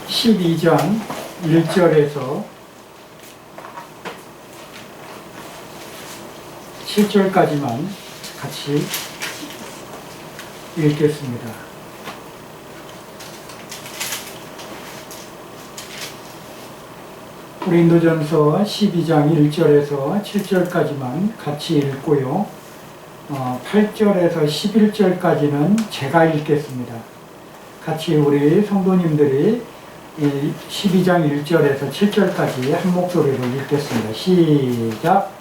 12장 1절에서 7절까지만 같이 읽겠습니다. 고린도전서 12장 1절에서 7절까지만 같이 읽고요. 8절에서 11절까지는 제가 읽겠습니다. 같이 우리 성도님들이 12장 1절에서 7절까지 한 목소리로 읽겠습니다. 시작.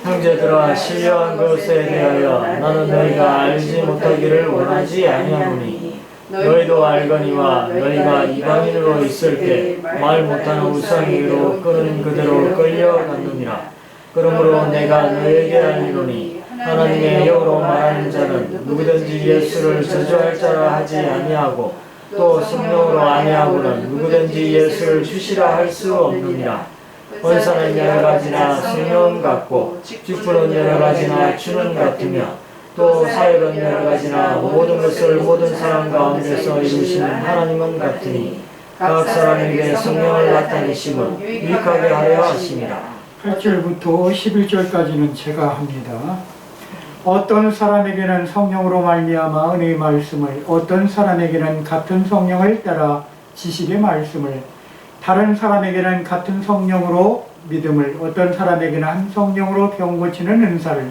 형제들아, 신령한 것에 대하여 나는 너희가 알지 못하기를 원하지 아니하노니 너희도 알거니와 너희가 이방인으로 있을 때 말 못하는 우상에게로 끄는 그대로 끌려갔느니라. 그러므로 내가 너희에게 알리노니 하나님의 영으로 말하는 자는 누구든지 예수를 저주할 자라 하지 아니하고 또 성령으로 아니하고는 누구든지 예수를 주시라 할 수 없느니라. 권사는 여러 가지나 성령은 같고 직분은 여러 가지나 주는 같으며 또 사역은 여러 가지나 모든 것을 모든 사람 가운데서 이루시는 하나님은 같으니 각 사람에게 성령을 나타내심은 유익하게 하려 하심이라. 8절부터 11절까지는 제가 합니다. 어떤 사람에게는 성령으로 말미암아 은혜의 말씀을, 어떤 사람에게는 같은 성령을 따라 지식의 말씀을, 다른 사람에게는 같은 성령으로 믿음을, 어떤 사람에게는 한 성령으로 병 고치는 은사를,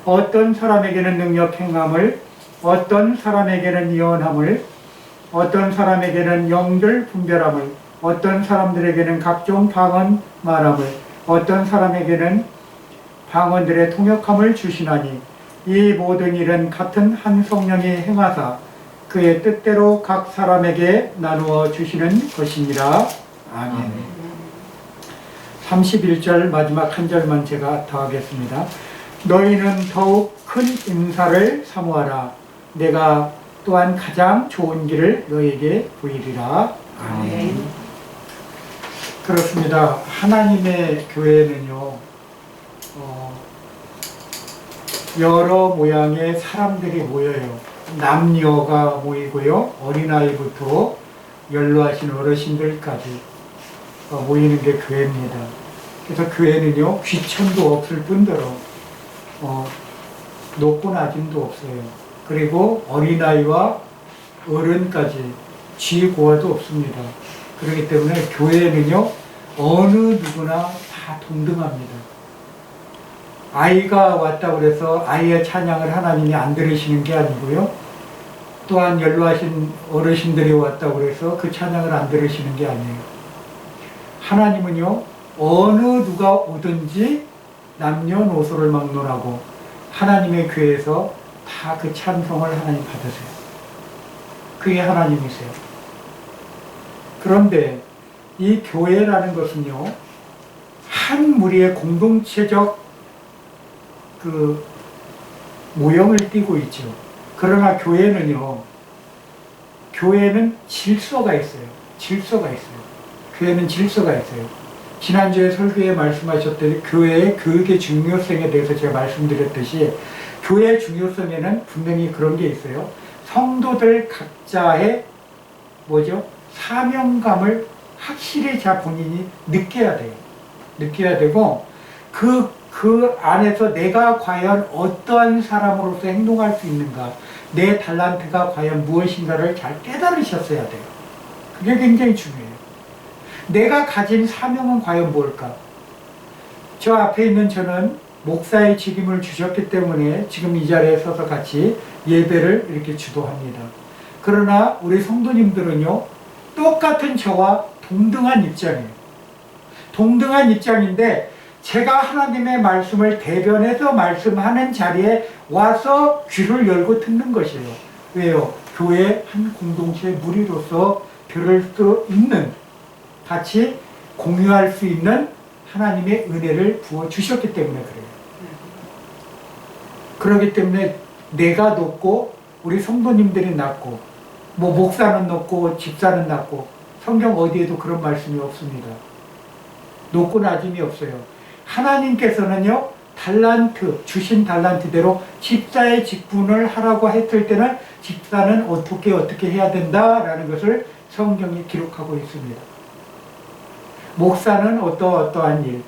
어떤 사람에게는 능력 행함을, 어떤 사람에게는 예언함을, 어떤 사람에게는 영들 분별함을, 어떤 사람들에게는 각종 방언 말함을, 어떤 사람에게는 방언들의 통역함을 주시나니 이 모든 일은 같은 한 성령이 행하사 그의 뜻대로 각 사람에게 나누어 주시는 것이니라. 아멘. 31절 마지막 한 절만 제가 더하겠습니다. 너희는 더욱 큰 인사를 사모하라. 내가 또한 가장 좋은 길을 너희에게 보이리라. 아멘. 그렇습니다. 하나님의 교회는요, 여러 모양의 사람들이 모여요. 남녀가 모이고요, 어린아이부터 연로하신 어르신들까지 모이는 게 교회입니다. 그래서 교회는요, 귀천도 없을 뿐더러 높고 낮음도 없어요. 그리고 어린아이와 어른까지 쥐고와도 없습니다. 그렇기 때문에 교회는요, 어느 누구나 다 동등합니다. 아이가 왔다고 해서 아이의 찬양을 하나님이 안 들으시는 게 아니고요, 또한 연로하신 어르신들이 왔다고 해서 그 찬양을 안 들으시는 게 아니에요. 하나님은요, 어느 누가 오든지 남녀노소를 막론하고 하나님의 교회에서 다 그 찬송을 하나님 받으세요. 그게 하나님이세요. 그런데 이 교회라는 것은요, 한 무리의 공동체적 그 모형을 띠고 있죠. 그러나 교회는 질서가 있어요. 질서가 있어요. 교회는 질서가 있어요. 지난주에 설교에 말씀하셨듯이 교회의 교육의 중요성에 대해서 제가 말씀드렸듯이 교회의 중요성에는 분명히 그런 게 있어요. 성도들 각자의 사명감을 확실히 본인이 느껴야 돼요. 느껴야 되고 그 안에서 내가 과연 어떠한 사람으로서 행동할 수 있는가, 내 달란트가 과연 무엇인가를 잘 깨달으셨어야 돼요. 그게 굉장히 중요해요. 내가 가진 사명은 과연 뭘까? 저 앞에 있는 저는 목사의 직임을 주셨기 때문에 지금 이 자리에 서서 같이 예배를 이렇게 주도합니다. 그러나 우리 성도님들은요, 똑같은 저와 동등한 입장이에요. 동등한 입장인데 제가 하나님의 말씀을 대변해서 말씀하는 자리에 와서 귀를 열고 듣는 것이에요. 왜요? 교회 한 공동체의 무리로서 들을 수 있는, 같이 공유할 수 있는 하나님의 은혜를 부어주셨기 때문에 그래요. 그렇기 때문에 내가 높고 우리 성도님들이 낮고 뭐 목사는 높고 집사는 낮고 성경 어디에도 그런 말씀이 없습니다. 높고 낮음이 없어요. 하나님께서는요 주신 달란트대로 집사의 직분을 하라고 했을 때는 집사는 어떻게 해야 된다라는 것을 성경이 기록하고 있습니다. 목사는 어떠한 일.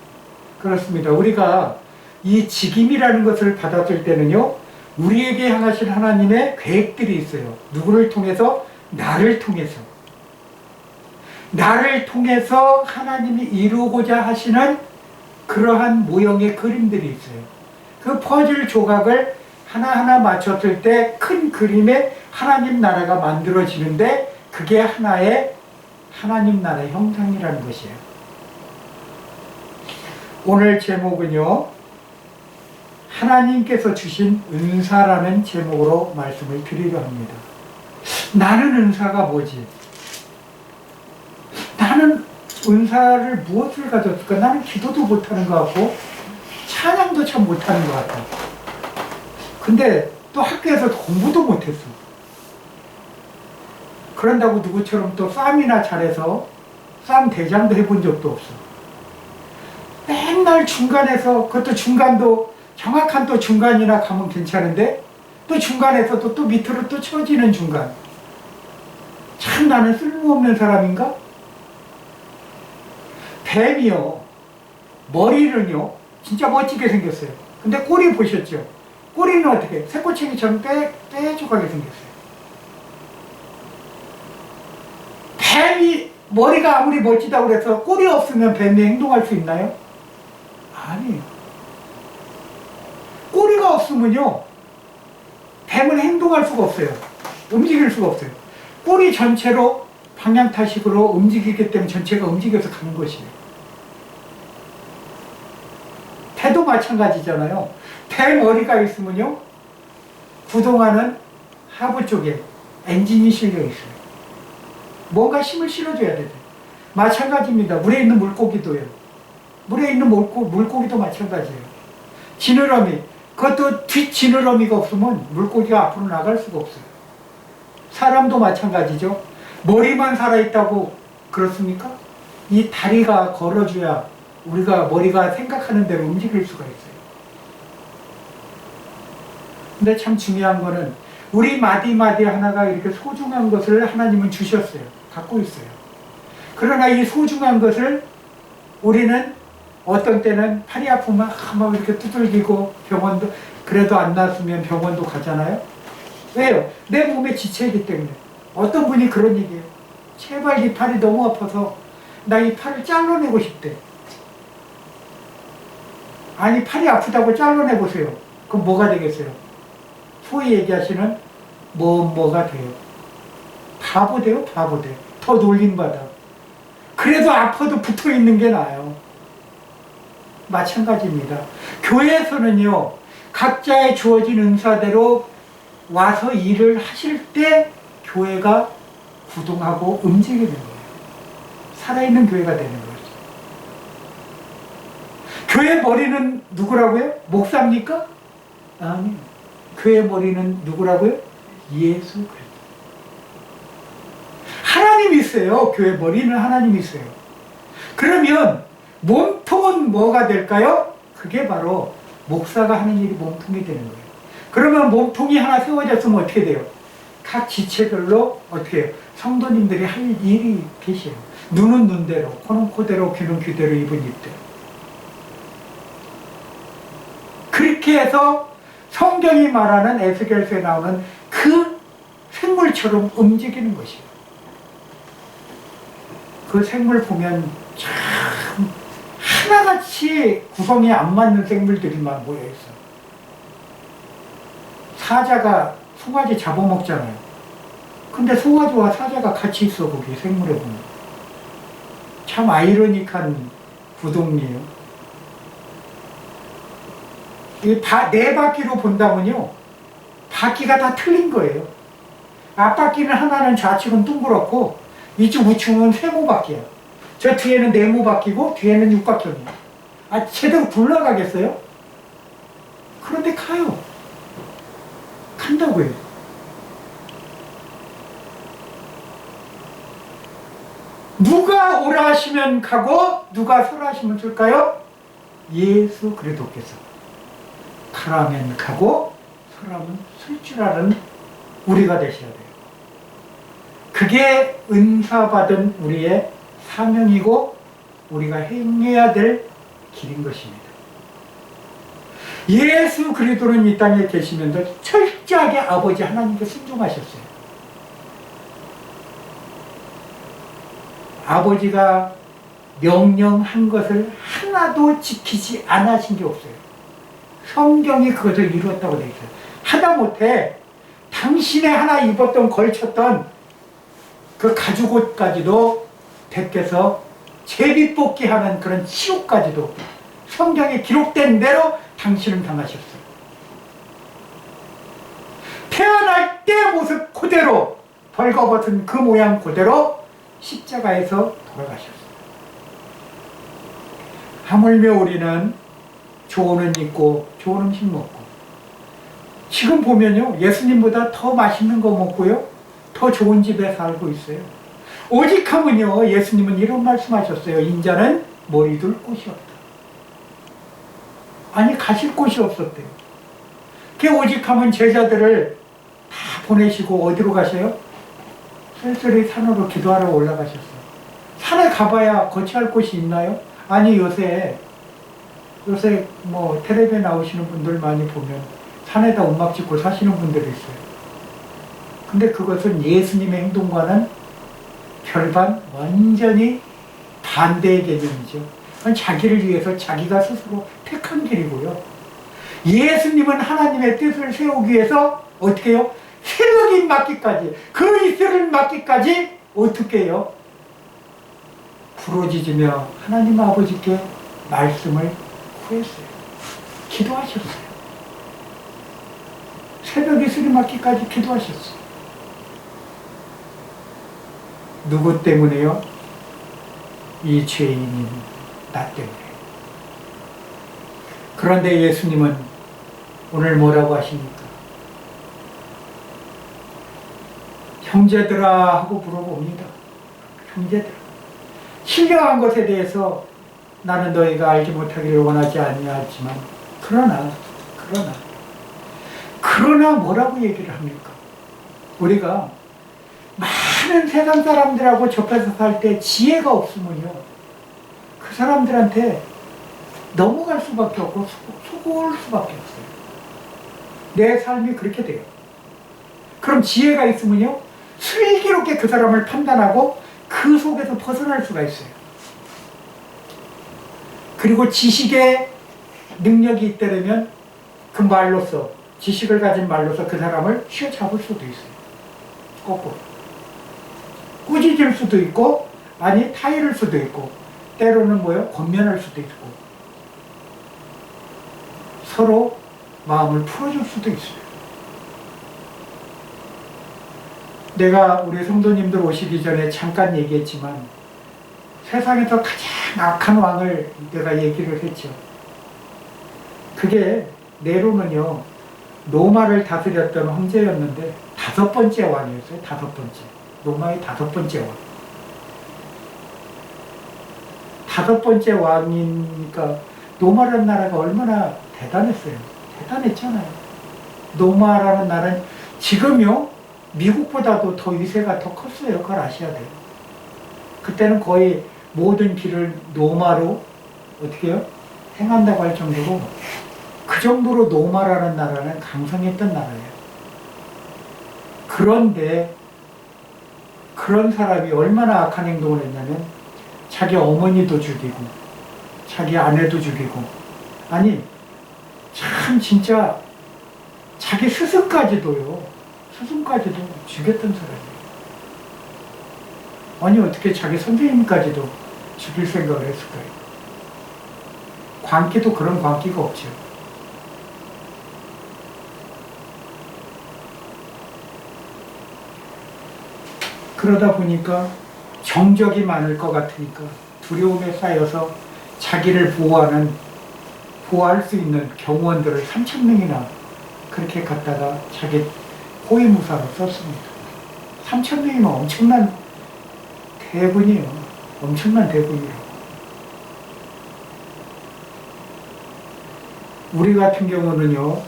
그렇습니다. 우리가 이 직임이라는 것을 받았을 때는요 우리에게 향하신 하나님의 계획들이 있어요. 누구를 통해서? 나를 통해서. 나를 통해서 하나님이 이루고자 하시는 그러한 모형의 그림들이 있어요. 그 퍼즐 조각을 하나하나 맞췄을 때 큰 그림의 하나님 나라가 만들어지는데 그게 하나의 하나님 나라의 형상이라는 것이에요. 오늘 제목은요 하나님께서 주신 은사라는 제목으로 말씀을 드리려 합니다. 나는 은사가 뭐지? 나는 은사를 무엇을 가졌을까? 나는 기도도 못하는 것 같고 찬양도 참 못하는 것 같아. 근데 또 학교에서 공부도 못했어. 그런다고 누구처럼 또 싸움이나 잘해서 싸움 대장도 해본 적도 없어. 맨날 중간에서 그것도 중간도 정확한 또 중간이나 가면 괜찮은데 또 중간에서도 또 밑으로 또 처지는 중간. 참 나는 쓸모없는 사람인가? 뱀이요 머리는요 진짜 멋지게 생겼어요. 근데 꼬리 보셨죠? 꼬리는 어떻게? 새꼬챙이처럼 빼죽하게 생겼어요. 뱀이 머리가 아무리 멋지다고 그래서 꼬리 없으면 뱀이 행동할 수 있나요? 아니에요. 꼬리가 없으면요 뱀은 행동할 수가 없어요. 움직일 수가 없어요. 꼬리 전체로 방향타식으로 움직이기 때문에 전체가 움직여서 가는 것이에요. 배도 마찬가지잖아요. 배 머리가 있으면요 구동하는 하부 쪽에 엔진이 실려 있어요. 뭔가 힘을 실어줘야 돼요. 마찬가지입니다. 물에 있는 물고기도요. 물에 있는 물고기도 마찬가지예요. 지느러미, 그것도 뒷 지느러미가 없으면 물고기가 앞으로 나갈 수가 없어요. 사람도 마찬가지죠. 머리만 살아있다고 그렇습니까? 이 다리가 걸어줘야 우리가 머리가 생각하는 대로 움직일 수가 있어요. 근데 참 중요한 거는 우리 마디마디 하나가 이렇게 소중한 것을 하나님은 주셨어요. 갖고 있어요. 그러나 이 소중한 것을 우리는 어떤 때는 팔이 아프면 막 이렇게 두들기고 병원도 그래도 안 낫으면 병원도 가잖아요. 왜요? 내 몸에 지체이기 때문에. 어떤 분이 그런 얘기예요. 제발 이 팔이 너무 아파서 나 이 팔을 잘라내고 싶대. 아니 팔이 아프다고 잘라내보세요. 그럼 뭐가 되겠어요? 소위 얘기하시는 뭐가 돼요? 바보 돼요? 바보 돼. 더 놀림받아. 그래도 아파도 붙어있는 게 나아요. 마찬가지입니다. 교회에서는요 각자의 주어진 은사대로 와서 일을 하실 때 교회가 구동하고 움직이는 거예요. 살아있는 교회가 되는 거죠. 교회 머리는 누구라고요? 목사입니까? 아니요. 교회 머리는 누구라고요? 예수 그리스도. 하나님이 있어요. 교회 머리는 하나님이 있어요. 그러면 몸통은 뭐가 될까요? 그게 바로 목사가 하는 일이 몸통이 되는 거예요. 그러면 몸통이 하나 세워졌으면 어떻게 돼요? 각 지체별로 어떻게 해요? 성도님들이 할 일이 계셔요. 눈은 눈대로, 코는 코대로, 귀는 귀대로, 입은 입대로. 그렇게 해서 성경이 말하는 에스겔서에 나오는 그 생물처럼 움직이는 것이에요. 그 생물 보면 참 하나같이 구성이 안 맞는 생물들이만 모여있어. 사자가 송아지 잡아먹잖아요. 근데 송아지와 사자가 같이 있어, 거기 생물에 보면. 참 아이러니한 구동이에요. 네 바퀴로 본다면요 바퀴가 다 틀린 거예요. 앞바퀴는 하나는 좌측은 둥그렇고 이쪽 우측은 세모바퀴야. 저 뒤에는 네모바퀴고 뒤에는 육각형이야. 제대로 굴러가겠어요? 그런데 가요. 한다고요. 누가 오라 하시면 가고 누가 서라 하시면 쓸까요? 예수 그리스도께서 가라면 가고 서라면 쓸 줄 아는 우리가 되셔야 돼요. 그게 은사받은 우리의 사명이고 우리가 행해야 될 길인 것입니다. 예수 그리스도는 이 땅에 계시면서 철저하게 아버지 하나님께 순종하셨어요. 아버지가 명령한 것을 하나도 지키지 않으신 게 없어요. 성경이 그것을 이루었다고 되어 있어요. 하다못해 당신의 하나 입었던 걸쳤던 그 가죽옷까지도 벗겨서 제비뽑기하는 그런 치욕까지도 성경에 기록된 대로 당신은 당하셨어요. 태어날 때 모습 그대로 벌거벗은 그 모양 그대로 십자가에서 돌아가셨어요. 하물며 우리는 좋은 옷 입고 좋은 음식 먹고 지금 보면요 예수님보다 더 맛있는 거 먹고요 더 좋은 집에 살고 있어요. 오직 하면요 예수님은 이런 말씀하셨어요. 인자는 머리둘 곳이 없다. 아니 가실 곳이 없었대요. 그 오직 하면 제자들을 다 보내시고 어디로 가셔요? 쓸쓸히 산으로 기도하러 올라가셨어요. 산에 가봐야 거처할 곳이 있나요? 아니 요새 뭐 텔레비에 나오시는 분들 많이 보면 산에다 움막 짓고 사시는 분들이 있어요. 근데 그것은 예수님의 행동과는 별반 완전히 반대의 개념이죠. 그건 자기를 위해서 자기가 스스로 택한 길이고요. 예수님은 하나님의 뜻을 세우기 위해서 어떻게 해요? 새벽이 맞기까지 그 이슬을 맞기까지 어떻게 해요? 부르짖으며 하나님 아버지께 말씀을 구했어요. 기도하셨어요. 새벽 이슬이 맞기까지 기도하셨어요. 누구 때문에요? 이 죄인인 나 때문에. 그런데 예수님은 오늘 뭐라고 하십니까? 형제들아 하고 물어봅니다. 형제들아. 신령한 것에 대해서 나는 너희가 알지 못하기를 원하지 아니하지만 그러나 뭐라고 얘기를 합니까? 우리가 많은 세상 사람들하고 접해서 살 때 지혜가 없으면요 그 사람들한테 넘어갈 수밖에 없고 속을 수밖에 없어요. 내 삶이 그렇게 돼요. 그럼 지혜가 있으면요 슬기롭게 그 사람을 판단하고 그 속에서 벗어날 수가 있어요. 그리고 지식의 능력이 있다면 그 말로서 지식을 가진 말로서 그 사람을 휘어잡을 수도 있어요. 거꾸로 꾸짖을 수도 있고 아니 타이를 수도 있고 때로는 뭐요? 권면할 수도 있고 서로 마음을 풀어줄 수도 있어요. 내가 우리 성도님들 오시기 전에 잠깐 얘기했지만 세상에서 가장 악한 왕을 내가 얘기를 했죠. 그게 네로는요 로마를 다스렸던 황제였는데 5번째 왕이었어요. 5번째. 로마의 5번째 왕. 5번째 왕이니까 로마라는 나라가 얼마나 대단했어요. 대단했잖아요. 로마라는 나라는 지금요 미국보다도 더 위세가 더 컸어요. 그걸 아셔야 돼요. 그때는 거의 모든 길을 로마로 어떻게 해요? 행한다고 할 정도로 그 정도로 로마라는 나라는 강성했던 나라예요. 그런데 그런 사람이 얼마나 악한 행동을 했냐면 자기 어머니도 죽이고 자기 아내도 죽이고 아니 참 진짜 자기 스승까지도 죽였던 사람이에요. 아니 어떻게 자기 선생님까지도 죽일 생각을 했을까요? 광기도 그런 광기가 없죠. 그러다 보니까 정적이 많을 것 같으니까 두려움에 쌓여서 자기를 보호할 수 있는 경호원들을 3,000명이나 그렇게 갖다가 자기 호위무사로 썼습니다. 3,000명이면 엄청난 대군이에요. 엄청난 대군이라고. 우리 같은 경우는요,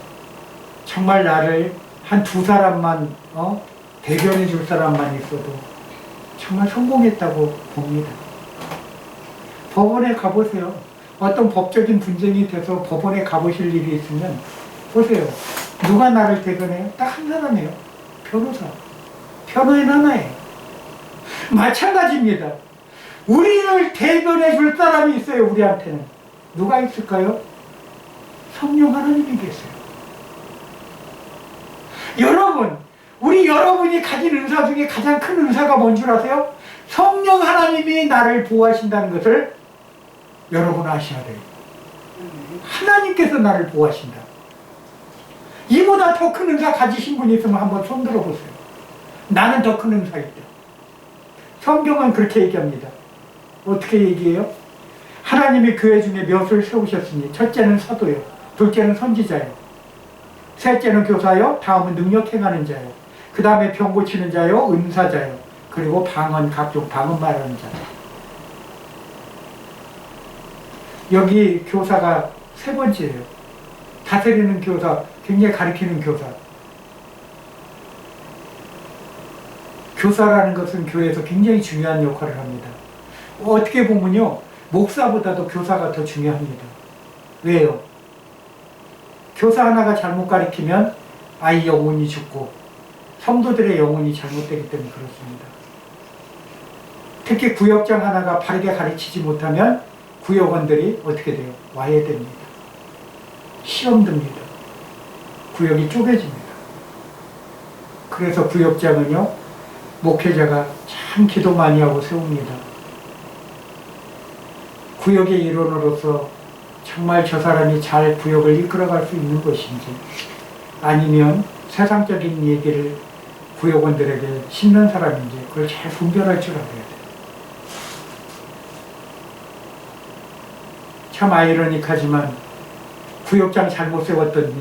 정말 나를 한 두 사람만, 대변해 줄 사람만 있어도 정말 성공했다고 봅니다. 법원에 가보세요. 어떤 법적인 분쟁이 돼서 법원에 가보실 일이 있으면 보세요. 누가 나를 대변해요? 딱 한 사람이에요. 변호사. 변호인 하나예요. 마찬가지입니다. 우리를 대변해 줄 사람이 있어요. 우리한테는. 누가 있을까요? 성령 하나님이 계세요. 여러분, 우리 여러분이 가진 은사 중에 가장 큰 은사가 뭔 줄 아세요? 성령 하나님이 나를 보호하신다는 것을 여러분 아셔야 돼요. 하나님께서 나를 보호하신다. 이보다 더 큰 은사 가지신 분이 있으면 한번 손 들어보세요. 나는 더 큰 은사 있다. 성경은 그렇게 얘기합니다. 어떻게 얘기해요? 하나님이 교회 중에 몇을 세우셨으니 첫째는 사도요, 둘째는 선지자요, 셋째는 교사요, 다음은 능력 행하는 자요, 그 다음에 병 고치는 자요, 은사자요, 그리고 방언, 각종 방언 말하는 자요. 여기 교사가 세 번째예요. 다스리는 교사, 굉장히 가르치는 교사. 교사라는 것은 교회에서 굉장히 중요한 역할을 합니다. 어떻게 보면요, 목사보다도 교사가 더 중요합니다. 왜요? 교사 하나가 잘못 가르치면 아이 영혼이 죽고 성도들의 영혼이 잘못되기 때문에 그렇습니다. 특히 구역장 하나가 바르게 가르치지 못하면 구역원들이 어떻게 돼요? 와해됩니다. 시험 듭니다. 구역이 쪼개집니다. 그래서 구역장은요, 목회자가 참 기도 많이 하고 세웁니다. 구역의 일원으로서 정말 저 사람이 잘 구역을 이끌어갈 수 있는 것인지, 아니면 세상적인 얘기를 구역원들에게 심는 사람인지 그걸 잘 분별할 줄 알아야 돼요. 참 아이러니하지만 구역장 잘못 세웠더니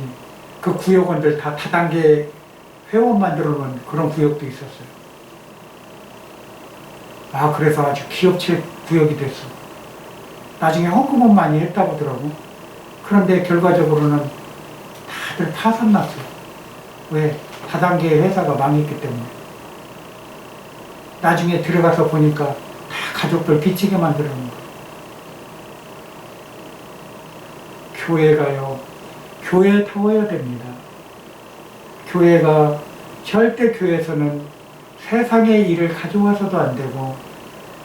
그 구역원들 다 다단계 회원 만들어 놓은 그런 구역도 있었어요. 그래서 아주 기업체 구역이 됐어. 나중에 헌금은 많이 했다고 하더라고. 그런데 결과적으로는 다들 파산 났어요. 왜? 다단계의 회사가 망했기 때문에. 나중에 들어가서 보니까 다 가족들 빚지게 만들어 놓은 거예요. 교회가요, 교회에 타워야 됩니다. 교회가 절대 교회에서는 세상의 일을 가져와서도 안 되고,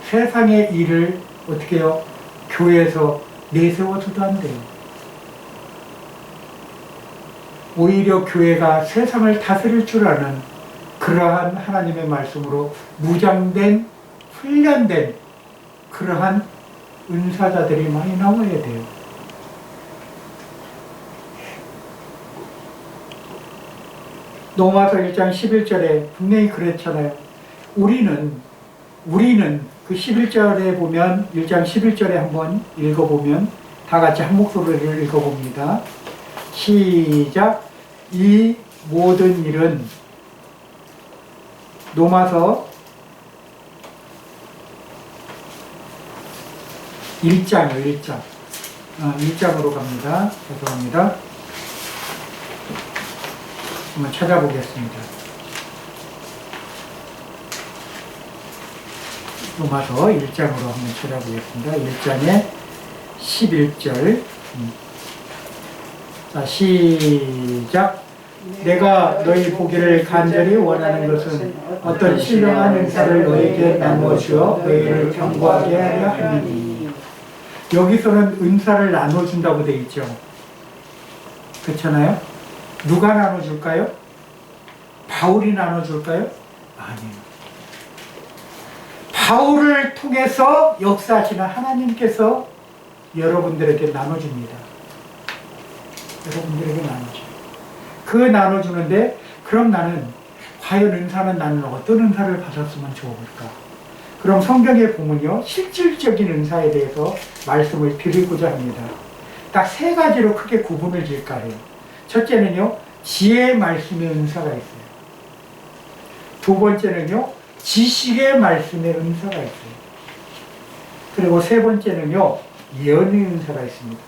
세상의 일을 어떻게 해요? 교회에서 내세워서도 안 돼요. 오히려 교회가 세상을 다스릴 줄 아는 그러한 하나님의 말씀으로 무장된, 훈련된 그러한 은사자들이 많이 나와야 돼요. 로마서 1장 11절에 분명히 그랬잖아요. 우리는 그 11절에 보면, 1장 11절에 한번 읽어보면, 다 같이 한 목소리를 읽어봅니다. 시작. 이 모든 일은, 로마서 1장이요, 1장. 1장으로 갑니다. 죄송합니다. 한번 찾아보겠습니다. 로마서 1장으로 한번 찾아보겠습니다. 1장의 11절. 자, 시작. 내가 너희 보기를 간절히 원하는 것은 어떤 신령한 은사를 너희에게 나누어 주어 너희를 견고하게 하려 함이니. 여기서는 은사를 나눠준다고 되어 있죠. 그렇잖아요? 누가 나눠줄까요? 바울이 나눠줄까요? 아니에요. 바울을 통해서 역사하시는 하나님께서 여러분들에게 나눠줍니다. 여러분들에게 나눠줘요. 그 나눠주는데, 그럼 나는 과연 은사는 나는 어떤 은사를 받았으면 좋을까? 그럼 성경에 보면요, 실질적인 은사에 대해서 말씀을 드리고자 합니다. 딱 세 가지로 크게 구분을 질까 해요. 첫째는요, 지혜의 말씀의 은사가 있어요. 두 번째는요, 지식의 말씀의 은사가 있어요. 그리고 세 번째는요, 예언의 은사가 있습니다.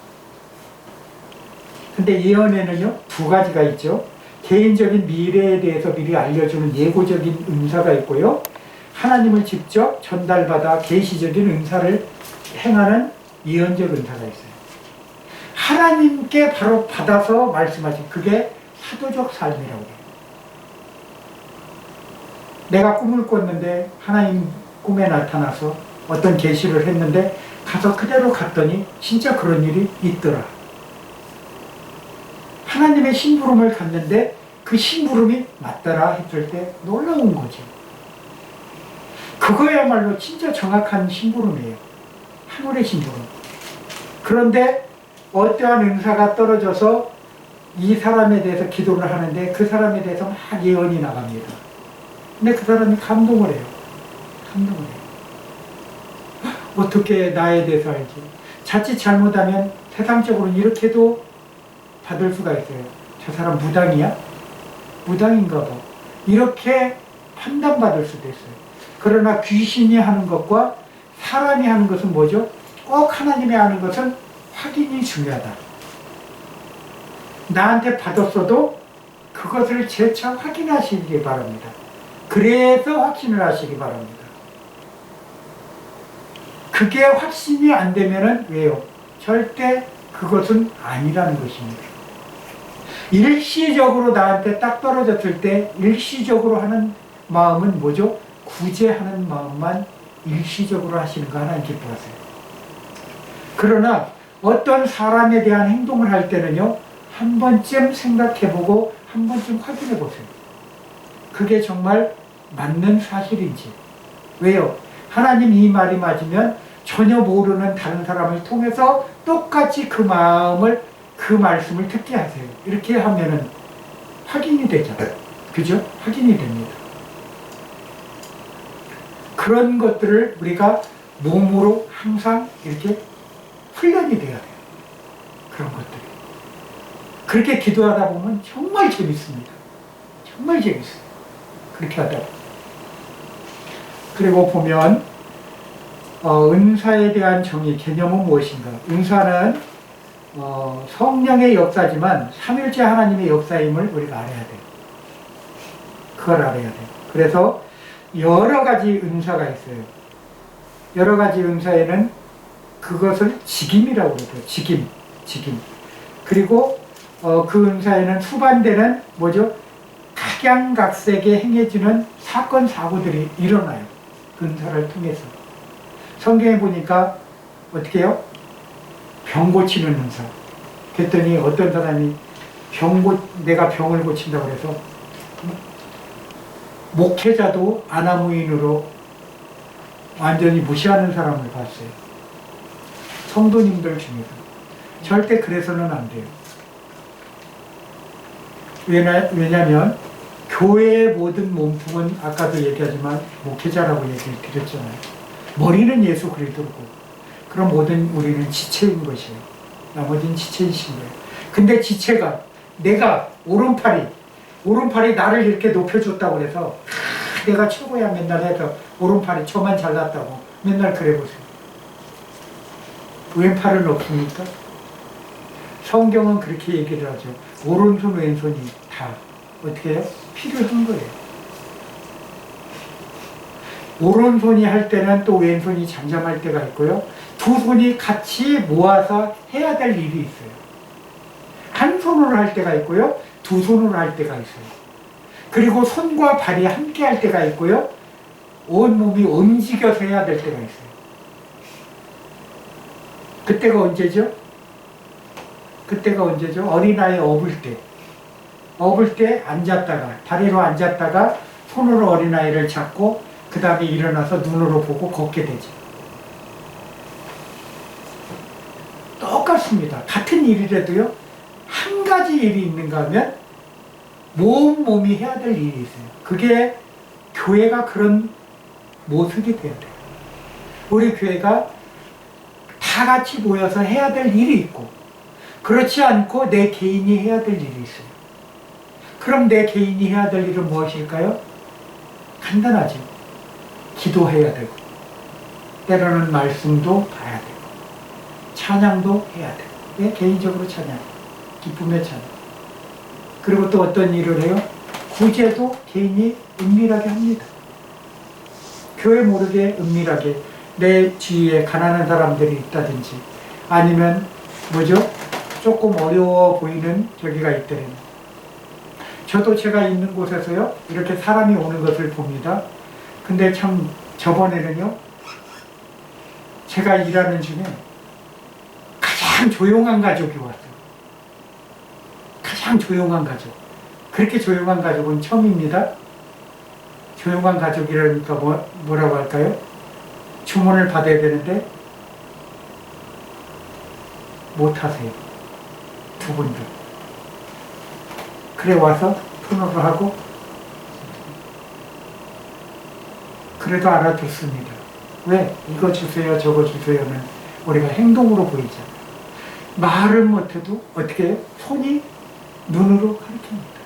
근데 예언에는요, 두 가지가 있죠. 개인적인 미래에 대해서 미리 알려주는 예고적인 은사가 있고요. 하나님을 직접 전달받아 계시적인 은사를 행하는 예언적 은사가 있어요. 하나님께 바로 받아서 말씀하신 그게 사도적 삶이라고 해요. 내가 꿈을 꿨는데 하나님 꿈에 나타나서 어떤 계시를 했는데 가서 그대로 갔더니 진짜 그런 일이 있더라. 하나님의 심부름을 갔는데 그 심부름이 맞더라 했을 때 놀라운 거죠. 그거야말로 진짜 정확한 심부름이에요. 하늘의 심부름. 그런데 어떠한 은사가 떨어져서 이 사람에 대해서 기도를 하는데 그 사람에 대해서 막 예언이 나갑니다. 근데 그 사람이 감동을 해요. 감동을 해요. 어떻게 나에 대해서 알지? 자칫 잘못하면 세상적으로는 이렇게도 받을 수가 있어요. 저 사람 무당이야? 무당인가 봐. 이렇게 판단받을 수도 있어요. 그러나 귀신이 하는 것과 사람이 하는 것은 뭐죠? 꼭 하나님이 하는 것은 확인이 중요하다. 나한테 받았어도 그것을 재차 확인하시기 바랍니다. 그래서 확신을 하시기 바랍니다. 그게 확신이 안 되면은 왜요? 절대 그것은 아니라는 것입니다. 일시적으로 나한테 딱 떨어졌을 때 일시적으로 하는 마음은 뭐죠? 구제하는 마음만 일시적으로 하시는 거 하나님 기뻐하세요. 그러나 어떤 사람에 대한 행동을 할 때는요, 한 번쯤 생각해보고 한 번쯤 확인해보세요. 그게 정말 맞는 사실인지. 왜요? 하나님 이 말이 맞으면 전혀 모르는 다른 사람을 통해서 똑같이 그 마음을, 그 말씀을 듣게 하세요. 이렇게 하면은 확인이 되잖아요. 그죠? 확인이 됩니다. 그런 것들을 우리가 몸으로 항상 이렇게 훈련이 돼야 돼요. 그런 것들이. 그렇게 기도하다 보면 정말 재밌습니다. 정말 재밌어요. 그렇게 하다 보면. 그리고 보면 은사에 대한 정의, 개념은 무엇인가? 은사는 성령의 역사지만 삼일째 하나님의 역사임을 우리가 알아야 돼요. 그걸 알아야 돼요. 그래서 여러 가지 은사가 있어요. 여러 가지 은사에는 그것을 직임이라고 그러죠. 직임. 그리고 그 은사에는 수반되는 뭐죠? 각양각색에 행해지는 사건, 사고들이 일어나요. 그 은사를 통해서. 성경에 보니까 어떻게 해요? 병 고치는 은사. 그랬더니 어떤 사람이 내가 병을 고친다고 해서 목회자도 아나무인으로 완전히 무시하는 사람을 봤어요. 성도님들 중에서. 절대 그래서는 안 돼요. 왜냐하면 교회의 모든 몸통은 아까도 얘기하지만 목회자라고 얘기를 드렸잖아요. 머리는 예수 그리스도고 그럼 모든 우리는 지체인 것이에요. 나머지는 지체이신 거예요. 근데 지체가 내가 오른팔이 나를 이렇게 높여줬다고 해서 내가 최고야 맨날 해서 오른팔이 저만 잘났다고 맨날 그래 보세요. 왼팔은 없습니까? 성경은 그렇게 얘기를 하죠. 오른손 왼손이 다 어떻게 해요? 필요한 거예요. 오른손이 할 때는 또 왼손이 잠잠할 때가 있고요. 두 손이 같이 모아서 해야 될 일이 있어요. 한 손으로 할 때가 있고요. 두 손으로 할 때가 있어요. 그리고 손과 발이 함께 할 때가 있고요. 온몸이 움직여서 해야 될 때가 있어요. 그때가 언제죠? 어린아이 업을 때 앉았다가 다리로 앉았다가 손으로 어린아이를 잡고 그 다음에 일어나서 눈으로 보고 걷게 되죠. 똑같습니다. 같은 일이라도요. 한 가지 일이 있는가 하면 몸이 해야 될 일이 있어요. 그게 교회가 그런 모습이 돼야 돼요. 우리 교회가 다 같이 모여서 해야 될 일이 있고 그렇지 않고 내 개인이 해야 될 일이 있어요. 그럼 내 개인이 해야 될 일은 무엇일까요? 간단하죠. 기도해야 되고, 때로는 말씀도 봐야 되고, 찬양도 해야 되고, 예, 개인적으로 찬양, 기쁨의 찬양. 그리고 또 어떤 일을 해요? 구제도 개인이 은밀하게 합니다. 교회 모르게 은밀하게 내 주위에 가난한 사람들이 있다든지 아니면 뭐죠? 조금 어려워 보이는 저기가 있더래요. 저도 제가 있는 곳에서요 이렇게 사람이 오는 것을 봅니다. 근데 참 저번에는요 제가 일하는 중에 가장 조용한 가족이 왔어요. 가장 조용한 가족. 그렇게 조용한 가족은 처음입니다. 조용한 가족이라니까 뭐라고 할까요? 주문을 받아야 되는데 못하세요. 두 분들. 그래 와서 토너를 하고 그래도 알아듣습니다. 왜? 이거 주세요 저거 주세요는 우리가 행동으로 보이잖아요. 말은 못해도 어떻게 해요? 손이 눈으로 가르칩니다.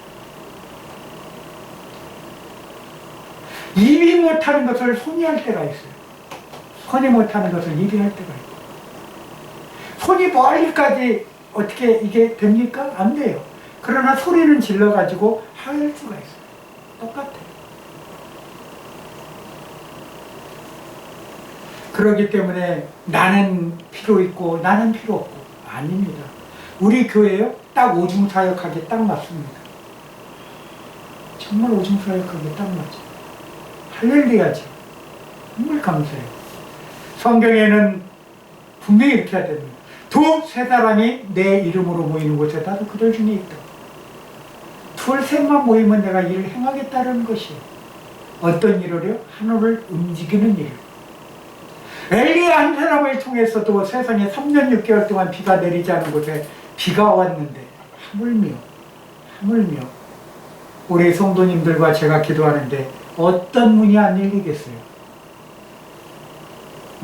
입이 못하는 것을 손이 할 때가 있어요. 손이 못하는 것을 입이 할 때가 있고 손이 멀리까지 어떻게 이게 됩니까? 안 돼요. 그러나 소리는 질러가지고 할 수가 있어요. 똑같아요. 그렇기 때문에 나는 필요 있고 나는 필요 없고 아닙니다. 우리 교회요 딱 오중사역하기에 딱 맞습니다. 정말 오중사역하기에 딱 맞죠. 할렐루야죠. 정말 감사해요. 성경에는 분명히 이렇게 해야 됩니다. 두세 사람이 내 이름으로 모이는 곳에 나도 그들 중에 있다. 둘 셋만 모이면 내가 일을 행하겠다는 것이에요. 어떤 일을요? 하늘을 움직이는 일. 엘리야 한 사람을 통해서도 세상에 3년 6개월 동안 비가 내리지 않은 곳에 비가 왔는데 하물며 우리 성도님들과 제가 기도하는데 어떤 문이 안 열리겠어요?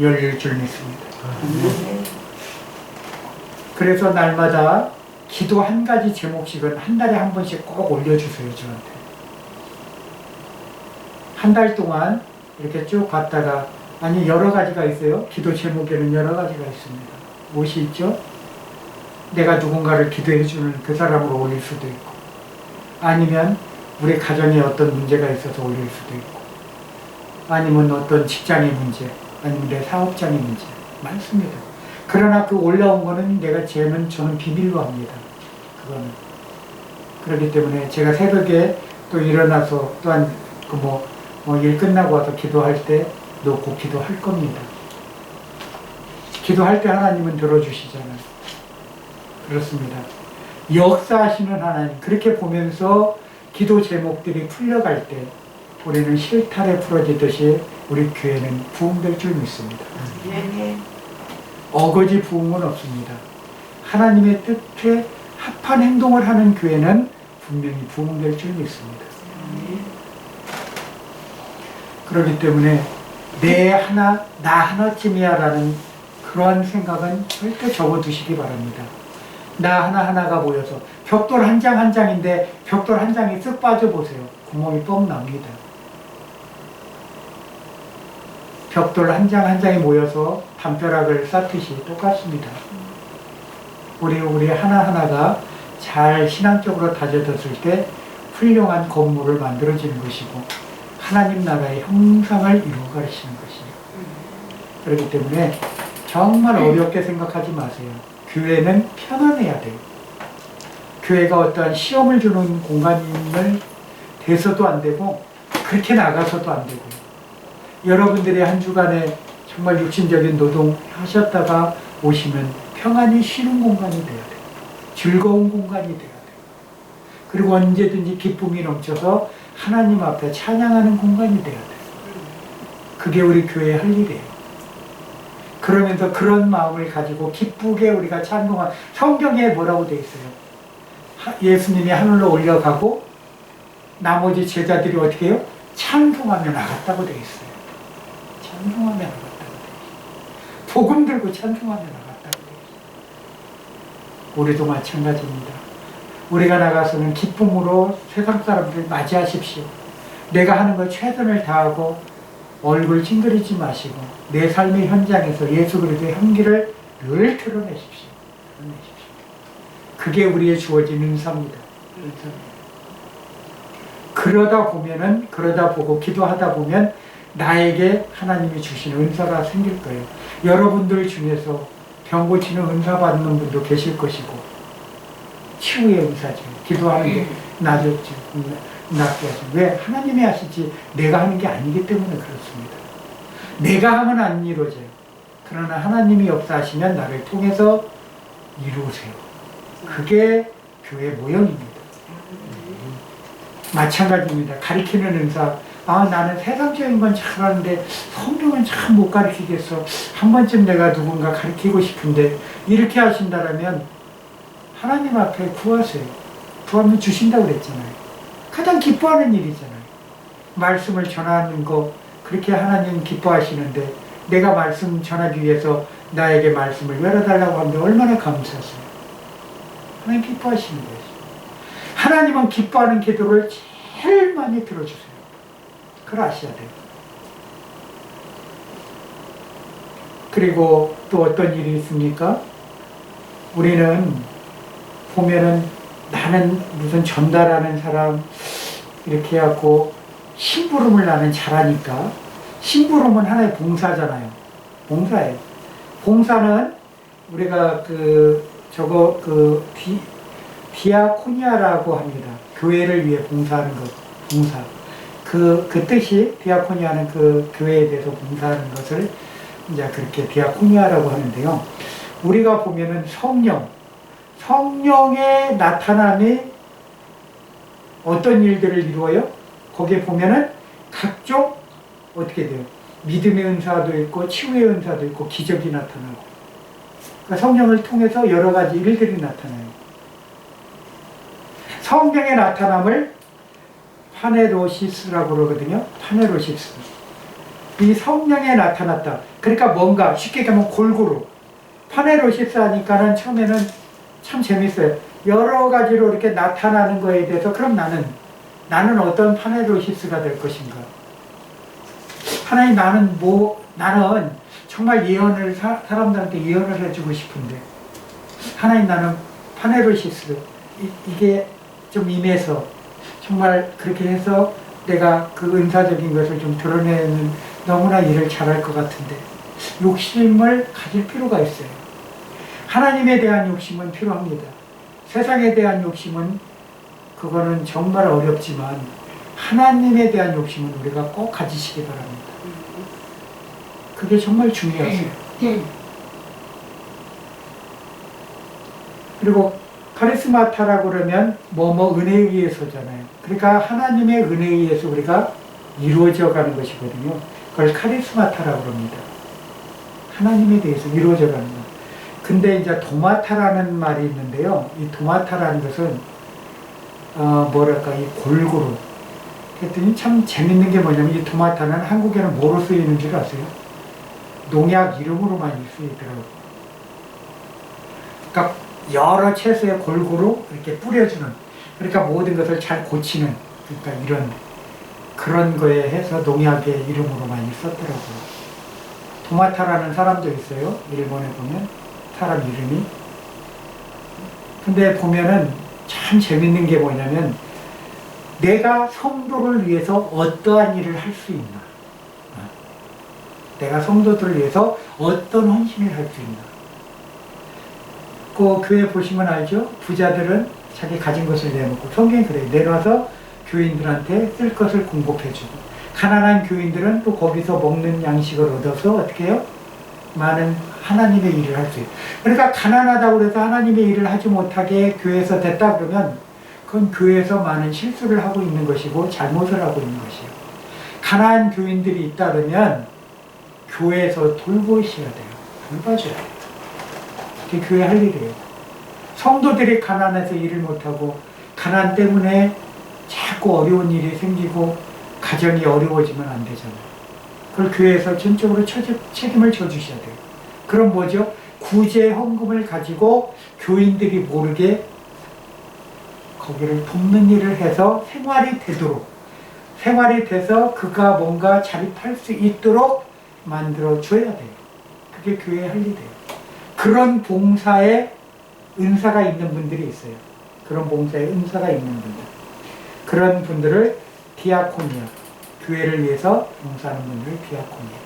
열릴 줄 믿습니다. 그래서 날마다 기도 한 가지 제목씩은 한 달에 한 번씩 꼭 올려주세요. 저한테. 한 달 동안 이렇게 쭉 갔다가 아니 여러 가지가 있어요. 기도 제목에는 여러 가지가 있습니다. 무엇이 있죠? 내가 누군가를 기도해 주는 그 사람으로 올릴 수도 있고 아니면 우리 가정에 어떤 문제가 있어서 올릴 수도 있고 아니면 어떤 직장의 문제 아니면 내 사업장의 문제 많습니다. 그러나 그 올라온 거는 저는 비밀로 합니다. 그거는. 그렇기 때문에 제가 새벽에 또 일어나서 또한 일 끝나고 와서 기도할 때 놓고 기도할 겁니다. 기도할 때 하나님은 들어주시잖아요. 그렇습니다. 역사하시는 하나님 그렇게 보면서 기도 제목들이 풀려갈 때 우리는 실타래 풀어지듯이 우리 교회는 부흥될 줄 믿습니다. 어거지 부흥은 없습니다. 하나님의 뜻에 합한 행동을 하는 교회는 분명히 부흥될 줄 믿습니다. 그렇기 때문에 나 하나쯤이야 라는 그러한 생각은 절대 접어두시기 바랍니다. 나 하나하나가 모여서 벽돌 한 장 한 장인데 벽돌 한 장이 쓱 빠져보세요. 구멍이 뻥 납니다. 벽돌 한 장 한 장이 모여서 담벼락을 쌓듯이 똑같습니다. 우리 하나하나가 잘 신앙적으로 다져졌을 때 훌륭한 건물을 만들어지는 것이고 하나님 나라의 형상을 이루어 가시는 것이에요. 그렇기 때문에 정말 어렵게 생각하지 마세요. 교회는 편안해야 돼요. 교회가 어떠한 시험을 주는 공간임을 돼서도 안 되고 그렇게 나가서도 안 되고 여러분들이 한 주간에 정말 육신적인 노동 하셨다가 오시면 평안히 쉬는 공간이 돼야 돼요. 즐거운 공간이 돼야 돼요. 그리고 언제든지 기쁨이 넘쳐서 하나님 앞에 찬양하는 공간이 돼야 돼요. 그게 우리 교회의 할 일이에요. 그러면서 그런 마음을 가지고 기쁘게 우리가 찬송한 성경에 뭐라고 되어 있어요? 예수님이 하늘로 올려가고 나머지 제자들이 어떻게 해요? 찬송하며 나갔다고 되어 있어요. 찬송하며 나갔다고 되어 있어요. 복음 들고 찬송하며 나갔다고 되어 있어요. 우리도 마찬가지입니다. 우리가 나가서는 기쁨으로 세상 사람들 맞이하십시오. 내가 하는 거 최선을 다하고 얼굴 찡그리지 마시고 내 삶의 현장에서 예수 그리스도의 향기를 늘 드러내십시오. 그게 우리의 주어진 은사입니다. 그러다 보고 기도하다 보면 나에게 하나님이 주시는 은사가 생길 거예요. 여러분들 중에서 병 고치는 은사 받는 분도 계실 것이고, 치유의 은사죠. 기도하는 게 낫게 하죠. 왜? 하나님이 하시지 내가 하는 게 아니기 때문에 그렇습니다. 내가 하면 안 이루어져요. 그러나 하나님이 역사하시면 나를 통해서 이루세요. 그게 교회 모형입니다. 마찬가지입니다. 가르치는 은사. 나는 세상적인 건 잘하는데 성경은 참 못 가르치겠어. 한 번쯤 내가 누군가 가르치고 싶은데, 이렇게 하신다면 하나님 앞에 구하세요. 구하면 주신다고 그랬잖아요. 가장 기뻐하는 일이잖아요. 말씀을 전하는 거 그렇게 하나님 기뻐하시는데, 내가 말씀 전하기 위해서 나에게 말씀을 열어달라고 하는데 얼마나 감사하세요. 하나님 기뻐하시는 거예요. 하나님은 기뻐하는 기도를 제일 많이 들어주세요. 그걸 아셔야 돼요. 그리고 또 어떤 일이 있습니까? 우리는 보면은 나는 무슨 전달하는 사람 이렇게 해갖고 심부름을 나는 잘하니까, 심부름은 하나의 봉사잖아요. 봉사예요. 봉사는 우리가 디아코니아라고 합니다. 교회를 위해 봉사하는 것, 봉사. 그 뜻이, 디아코니아는 그 교회에 대해서 봉사하는 것을 이제 그렇게 디아코니아라고 하는데요. 우리가 보면은 성령의 나타남이 어떤 일들을 이루어요? 거기에 보면은 각종 어떻게 돼요? 믿음의 은사도 있고 치유의 은사도 있고 기적이 나타나고, 그러니까 성령을 통해서 여러 가지 일들이 나타나요. 성령의 나타남을 파네로시스라고 그러거든요. 파네로시스. 이 성령에 나타났다. 그러니까 뭔가 쉽게 얘기하면 골고루. 파네로시스 하니까는 처음에는 참 재밌어요. 여러 가지로 이렇게 나타나는 거에 대해서, 그럼 나는 어떤 파네로시스가 될 것인가? 하나님, 나는 정말 예언을, 사람들한테 예언을 해주고 싶은데, 하나님, 나는 파네로시스, 이게 좀 임해서 정말 그렇게 해서 내가 그 은사적인 것을 좀 드러내는, 너무나 일을 잘할 것 같은데, 욕심을 가질 필요가 있어요. 하나님에 대한 욕심은 필요합니다. 세상에 대한 욕심은 그거는 정말 어렵지만, 하나님에 대한 욕심은 우리가 꼭 가지시기 바랍니다. 그게 정말 중요하세요. 그리고 카리스마타라고 그러면 은혜에 의해서잖아요. 그러니까 하나님의 은혜에 의해서 우리가 이루어져 가는 것이거든요. 그걸 카리스마타라고 그럽니다. 하나님에 대해서 이루어져 가는 것. 근데 이제 도마타라는 말이 있는데요. 이 도마타라는 것은 이 골고루. 그랬더니 참 재밌는 게 뭐냐면, 이 도마타는 한국에는 뭐로 쓰이는 줄 아세요? 농약 이름으로 많이 쓰이더라고요. 그러니까 여러 채소에 골고루 이렇게 뿌려주는, 그러니까 모든 것을 잘 고치는, 그러니까 그런 거에 해서 농약의 이름으로 많이 썼더라고요. 도마타라는 사람도 있어요. 일본에 보면 사람 이름이. 근데 보면은 참 재밌는 게 뭐냐면, 내가 성도를 위해서 어떠한 일을 할 수 있나, 내가 성도들을 위해서 어떤 헌신을 할 수 있나. 그 교회 보시면 알죠? 부자들은 자기 가진 것을 내놓고, 성경이 그래요. 내놔서 교인들한테 쓸 것을 공급해주고, 가난한 교인들은 또 거기서 먹는 양식을 얻어서 어떻게 해요? 많은 하나님의 일을 할 수 있어요. 그러니까 가난하다고 해서 하나님의 일을 하지 못하게 교회에서 됐다 그러면, 그건 교회에서 많은 실수를 하고 있는 것이고 잘못을 하고 있는 것이에요. 가난한 교인들이 있다 그러면 교회에서 돌보셔야 돼요. 돌봐줘야 돼요. 그게 교회 할 일이에요. 성도들이 가난해서 일을 못하고, 가난 때문에 자꾸 어려운 일이 생기고 가정이 어려워지면 안 되잖아요. 그걸 교회에서 전적으로 책임을 져주셔야 돼요. 그럼 뭐죠? 구제 헌금을 가지고 교인들이 모르게 거기를 돕는 일을 해서 생활이 되도록, 생활이 돼서 그가 뭔가 자립할 수 있도록 만들어줘야 돼요. 그게 교회의 할 일이에요. 그런 봉사에 은사가 있는 분들이 있어요. 그런 봉사에 은사가 있는 분들. 그런 분들을 디아코니아, 교회를 위해서 봉사하는 분들을 디아코니아.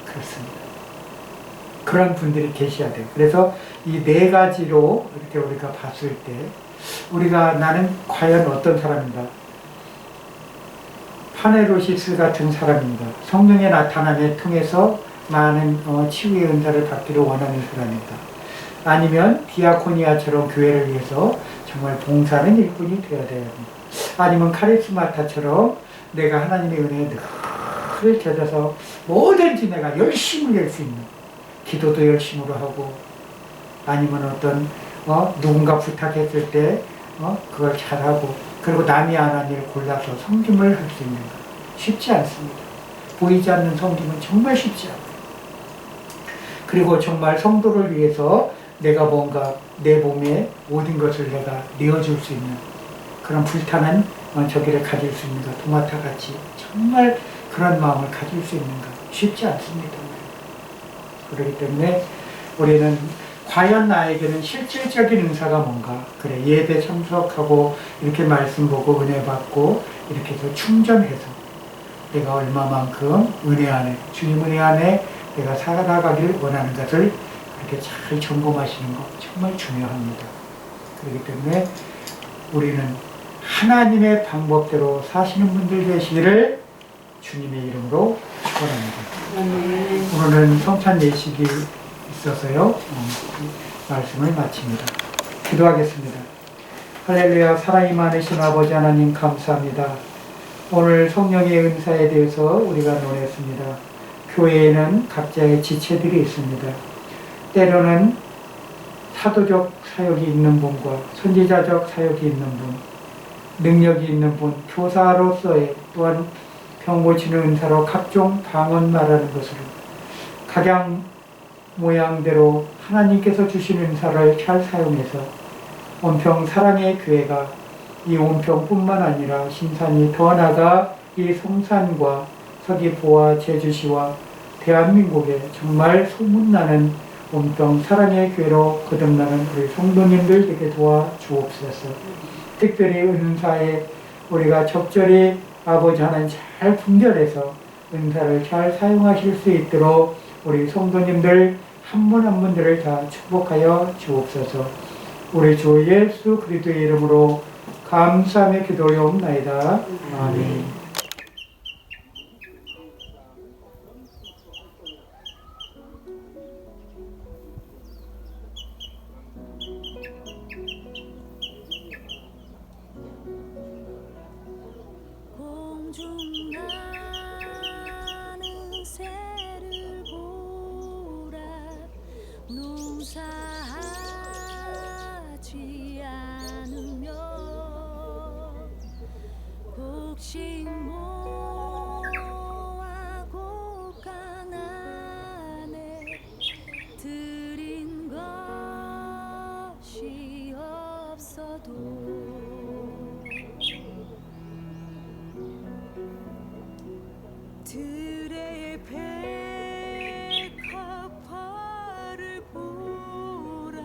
그렇습니다. 그런 분들이 계셔야 돼요. 그래서 이 네 가지로 이렇게 우리가 봤을 때 우리가 나는 과연 어떤 사람인가? 파네로시스 같은 사람인가? 성령의 나타남에 통해서 많은 치유의 은사를 받기를 원하는 사람인가? 아니면 디아코니아처럼 교회를 위해서 정말 봉사하는 일꾼이 되어야 됩니다. 아니면 카리스마타처럼 내가 하나님의 은혜에 늘 젖어서 뭐든지 내가 열심히 낼 수 있는, 기도도 열심으로 하고, 아니면 어떤 누군가 부탁했을 때 그걸 잘하고, 그리고 남이 안 한 일 골라서 섬김을 할 수 있는 것. 쉽지 않습니다. 보이지 않는 섬김은 정말 쉽지 않아요. 그리고 정말 성도를 위해서 내가 뭔가 내 몸에 모든 것을 내가 내어줄 수 있는 그런 불타는 저기를 가질 수 있는가, 도마타 같이 정말 그런 마음을 가질 수 있는가 쉽지 않습니다. 그렇기 때문에 우리는 과연 나에게는 실질적인 은사가 뭔가, 그래 예배 참석하고 이렇게 말씀 보고 은혜 받고 이렇게 해서 충전해서 내가 얼마만큼 은혜 안에, 주님 은혜 안에 내가 살아가길 원하는 것을 그렇게 잘 점검하시는 것 정말 중요합니다. 그렇기 때문에 우리는 하나님의 방법대로 사시는 분들 되시기를 주님의 이름으로 축원합니다. 오늘은 성찬 예식이 있어서요. 말씀을 마칩니다. 기도하겠습니다. 할렐루야. 사랑이 많으신 아버지 하나님 감사합니다. 오늘 성령의 은사에 대해서 우리가 논했습니다. 교회에는 각자의 지체들이 있습니다. 때로는 사도적 사역이 있는 분과 선지자적 사역이 있는 분, 능력이 있는 분, 교사로서의 또한 병 고치는 은사로 각종 방언 말하는 것으로 각양 모양대로 하나님께서 주신 은사를 잘 사용해서 온평 사랑의 교회가 이 온평뿐만 아니라 신산이 더 나아가 이 성산과 서귀포와 제주시와 대한민국에 정말 소문나는 온평 사랑의 교회로 거듭나는 우리 성도님들 되게 도와주옵소서. 특별히 은사에 우리가 적절히 아버지 하나님 잘 분별해서 은사를 잘 사용하실 수 있도록 우리 성도님들 한 분 한 분들을 다 축복하여 주옵소서. 우리 주 예수 그리스도의 이름으로 감사하며 기도하옵나이다. 아멘. 공중나는 새를 보라 농사하지 않으며 곡식 모아 곡간 안에 들인 것이 없어도 들의 백합화를 보라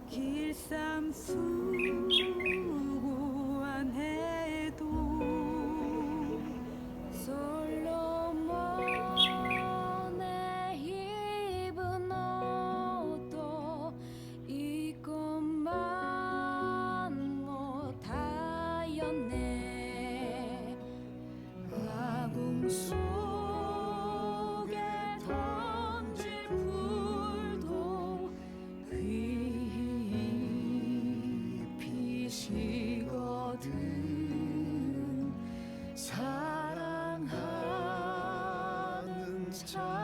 길쌈 수고한 해도 솔로몬의 입은 옷도 이것만 못하였네. 아궁 속에 던질 풀도 피시거든. 사랑하는 자